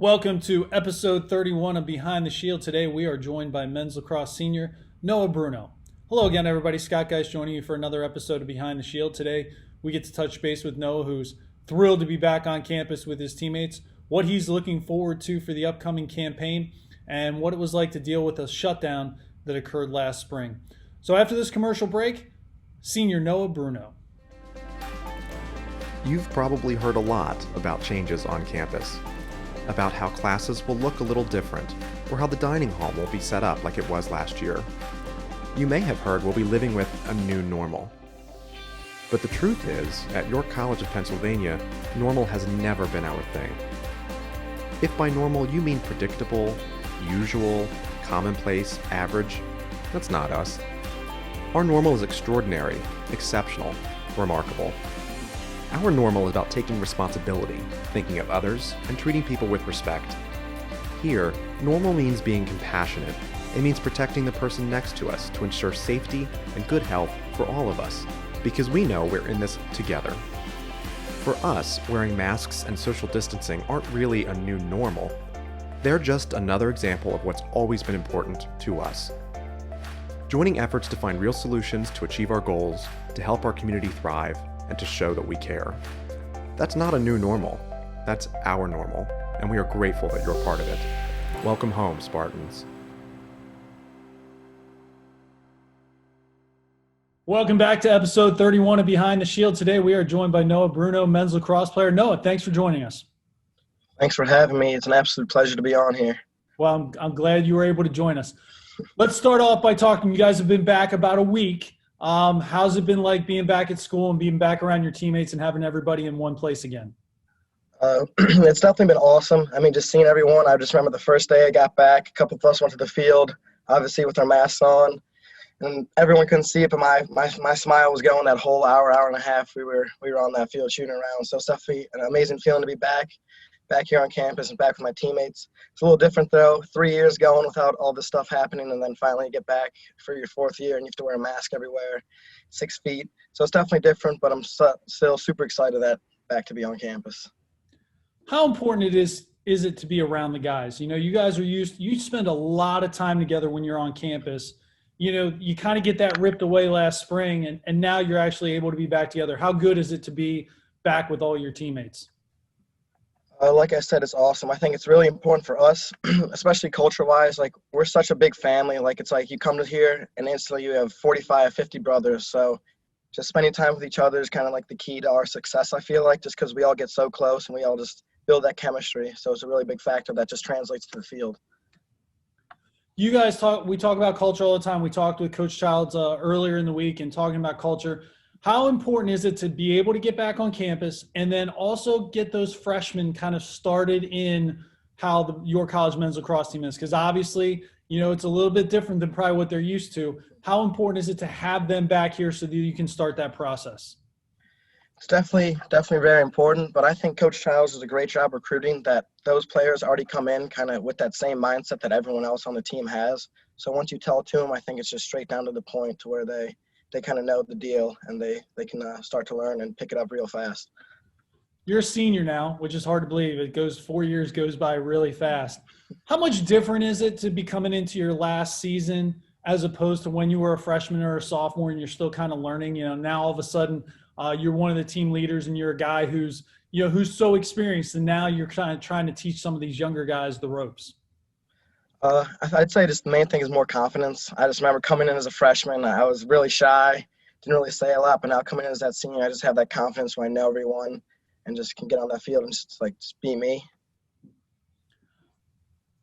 Welcome to episode 31 of Behind the Shield. Today we are joined by men's lacrosse senior Noah Bruno. Hello again, everybody. Scott Geis joining you for another episode of Behind the Shield. Today we get to touch base with Noah, who's thrilled to be back on campus with his teammates, what he's looking forward to for the upcoming campaign, and what it was like to deal with a shutdown that occurred last spring. So after this commercial break, senior Noah Bruno. You've probably heard a lot about changes on campus, about how classes will look a little different, or how the dining hall won't be set up like it was last year. You may have heard we'll be living with a new normal. But the truth is, at York College of Pennsylvania, normal has never been our thing. If by normal you mean predictable, usual, commonplace, average, that's not us. Our normal is extraordinary, exceptional, remarkable. Our normal is about taking responsibility, thinking of others, and treating people with respect. Here, normal means being compassionate. It means protecting the person next to us to ensure safety and good health for all of us, because we know we're in this together. For us, wearing masks and social distancing aren't really a new normal. They're just another example of what's always been important to us. Joining efforts to find real solutions to achieve our goals, to help our community thrive, and to show that we care. That's not a new normal. That's our normal, and we are grateful that you're a part of it. Welcome home, Spartans. Welcome back to episode 31 of Behind the Shield. Today we are joined by Noah Bruno, men's lacrosse player. Noah, thanks for joining us. Thanks for having me. It's an absolute pleasure to be on here. Well, I'm glad you were able to join us. Let's start off by talking. You guys have been back about a week. How's it been like being back at school and being back around your teammates and having everybody in one place again? It's definitely been awesome. I mean, just seeing everyone. I just remember the first day I got back, a couple of us went to the field, obviously with our masks on, and everyone couldn't see it, but my smile was going that whole hour and a half. We were on that field shooting around. So it's definitely an amazing feeling to be back here on campus and back with my teammates. It's a little different though, 3 years going without all this stuff happening, and then finally get back for your fourth year and you have to wear a mask everywhere, 6 feet. So it's definitely different, but I'm still super excited that back to be on campus. How important is it to be around the guys? You know, you guys you spend a lot of time together when you're on campus. You know, you kind of get that ripped away last spring, and now you're actually able to be back together. How good is it to be back with all your teammates? Like I said, it's awesome. I think it's really important for us, especially culture-wise. Like, we're such a big family. Like, it's like you come to here and instantly you have 45, 50 brothers. So just spending time with each other is kind of like the key to our success, I feel like, just because we all get so close and we all just build that chemistry. So it's a really big factor that just translates to the field. You guys we talk about culture all the time. We talked with Coach Childs earlier in the week and talking about culture. How important is it to be able to get back on campus and then also get those freshmen kind of started in how your college men's lacrosse team is? Because obviously, you know, it's a little bit different than probably what they're used to. How important is it to have them back here so that you can start that process? It's definitely very important, but I think Coach Childs does a great job recruiting that those players already come in kind of with that same mindset that everyone else on the team has. So once you tell it to them, I think it's just straight down to the point to where they kind of know the deal and they can start to learn and pick it up real fast. You're a senior now, which is hard to believe. 4 years goes by really fast. How much different is it to be coming into your last season as opposed to when you were a freshman or a sophomore and you're still kind of learning? You know, now all of a sudden you're one of the team leaders and you're a guy who's so experienced, and now you're kind of trying to teach some of these younger guys the ropes. I'd say just the main thing is more confidence. I just remember coming in as a freshman, I was really shy, didn't really say a lot, but now coming in as that senior, I just have that confidence when I know everyone and just can get on that field and just be me.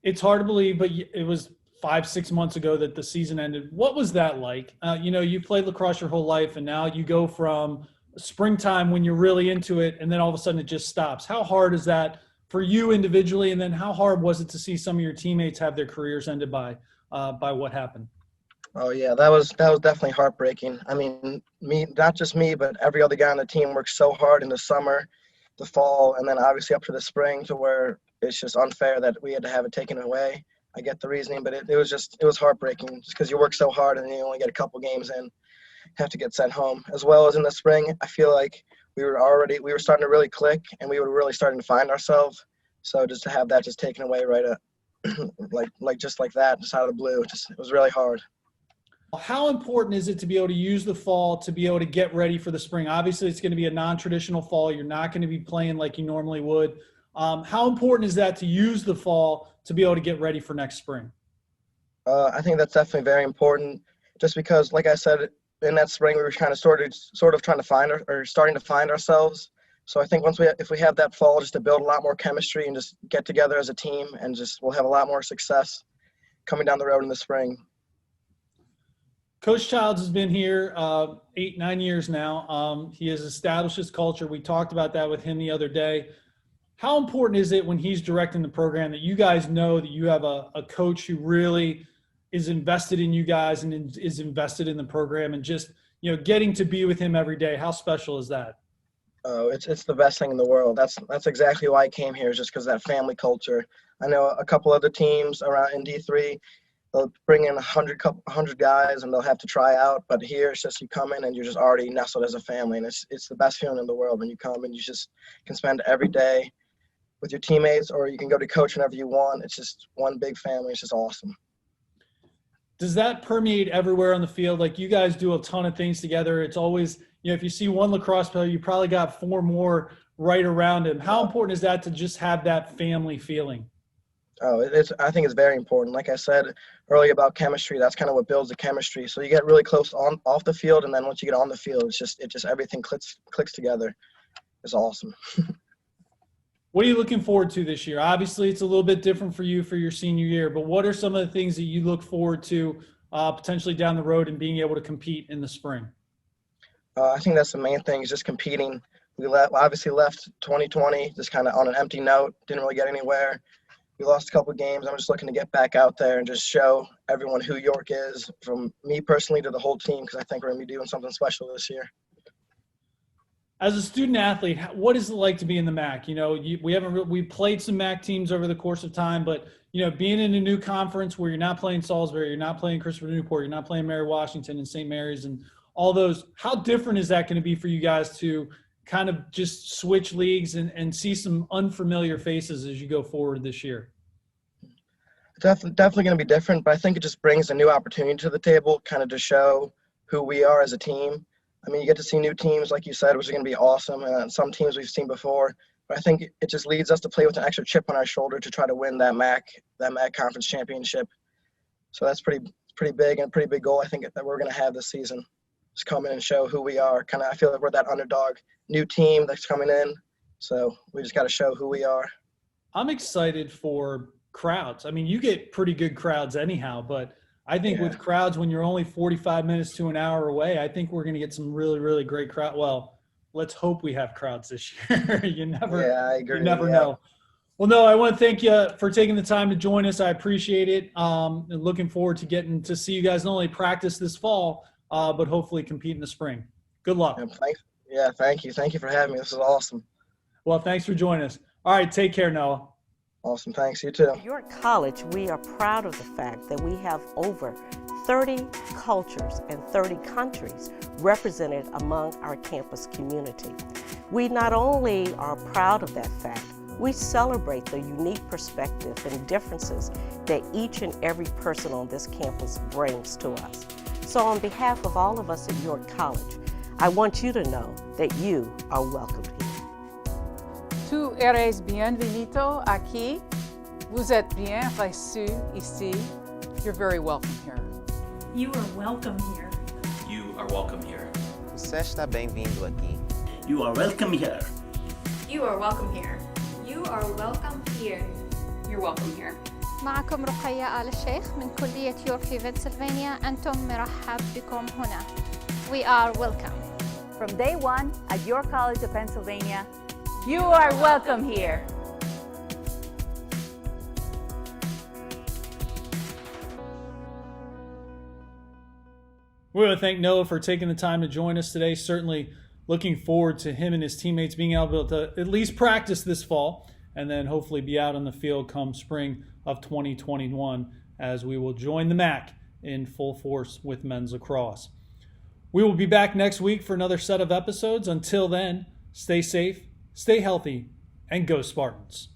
It's hard to believe, but it was 5-6 months ago that the season ended. What was that like? You know, you played lacrosse your whole life, and now you go from springtime when you're really into it, and then all of a sudden it just stops. How hard is that for you individually, and then how hard was it to see some of your teammates have their careers ended by what happened? Oh yeah, that was definitely heartbreaking. I mean, not just me, but every other guy on the team worked so hard in the summer, the fall, and then obviously up to the spring, to where it's just unfair that we had to have it taken away. I get the reasoning, but it was heartbreaking just because you work so hard and then you only get a couple games in, have to get sent home. As well as in the spring, I feel like we were starting to really click and we were really starting to find ourselves. So just to have that just taken away right just like that, just out of the blue, it was really hard. How important is it to be able to use the fall to be able to get ready for the spring? Obviously, it's going to be a non-traditional fall. You're not going to be playing like you normally would. How important is that to use the fall to be able to get ready for next spring? I think that's definitely very important, just because, like I said, in that spring we were kind of sort of trying to starting to find ourselves. So I think if we have that fall, just to build a lot more chemistry and just get together as a team, and we'll have a lot more success coming down the road in the spring. Coach Childs has been here 8-9 years now. He has established his culture. We talked about that with him the other day. How important is it when he's directing the program that you guys know that you have a coach who really is invested in you guys and is invested in the program, and just, getting to be with him every day? How special is that? Oh, it's the best thing in the world. That's exactly why I came here, is just because of that family culture. I know a couple other teams around in D3, they'll bring in 100 guys and they'll have to try out. But here it's just you come in and you're just already nestled as a family. And it's the best feeling in the world when you come and you just can spend every day with your teammates, or you can go to coach whenever you want. It's just one big family. It's just awesome. Does that permeate everywhere on the field? Like, you guys do a ton of things together. It's always, if you see one lacrosse player, you probably got 4 more right around him. How important is that to just have that family feeling? Oh, I think it's very important. Like I said earlier about chemistry, that's kind of what builds the chemistry. So you get really close off the field, and then once you get on the field, it just everything clicks together. It's awesome. What are you looking forward to this year? Obviously, it's a little bit different for you for your senior year, but what are some of the things that you look forward to potentially down the road and being able to compete in the spring? I think that's the main thing, is just competing. We obviously left 2020 just kind of on an empty note, didn't really get anywhere. We lost a couple of games. I'm just looking to get back out there and just show everyone who York is, from me personally to the whole team, because I think we're going to be doing something special this year. As a student athlete, what is it like to be in the MAC? We played some MAC teams over the course of time, but being in a new conference where you're not playing Salisbury, you're not playing Christopher Newport, you're not playing Mary Washington and St. Mary's and all those, how different is that going to be for you guys to kind of just switch leagues and see some unfamiliar faces as you go forward this year? Definitely going to be different, but I think it just brings a new opportunity to the table, kind of to show who we are as a team. I mean, you get to see new teams, like you said, which are going to be awesome. Some teams we've seen before, but I think it just leads us to play with an extra chip on our shoulder to try to win that MAC conference championship. So that's pretty big, and a pretty big goal I think that we're going to have this season. Just come in and show who we are. I feel like we're that underdog new team that's coming in. So we just got to show who we are. I'm excited for crowds. I mean, you get pretty good crowds anyhow, but I think with crowds, when you're only 45 minutes to an hour away, I think we're going to get some really, really great crowd. Well, let's hope we have crowds this year. I agree. You never know. Well, no, I want to thank you for taking the time to join us. I appreciate it. And looking forward to getting to see you guys not only practice this fall, but hopefully compete in the spring. Good luck. Thank you. Thank you for having me. This is awesome. Well, thanks for joining us. All right, take care, Noah. Awesome. Thanks. You too. At York College, we are proud of the fact that we have over 30 cultures and 30 countries represented among our campus community. We not only are proud of that fact, we celebrate the unique perspective and differences that each and every person on this campus brings to us. So on behalf of all of us at York College, I want you to know that you are welcomed here. Tu eres bienvenido aquí. Vous êtes bien reçu ici. You're very welcome here. You are welcome here. You are welcome here. Você está bem-vindo aqui. You are welcome here. You are welcome here. You are welcome here. You're welcome here. معكم رقية آل الشيخ من كلية يورك في بنسلفانيا. أنتم مرحب بكم هنا. We are welcome. From day one at York College of Pennsylvania, you are welcome here. We want to thank Noah for taking the time to join us today. Certainly looking forward to him and his teammates being able to at least practice this fall and then hopefully be out on the field come spring of 2021 as we will join the MAC in full force with men's lacrosse. We will be back next week for another set of episodes. Until then, stay safe, stay healthy, and go Spartans.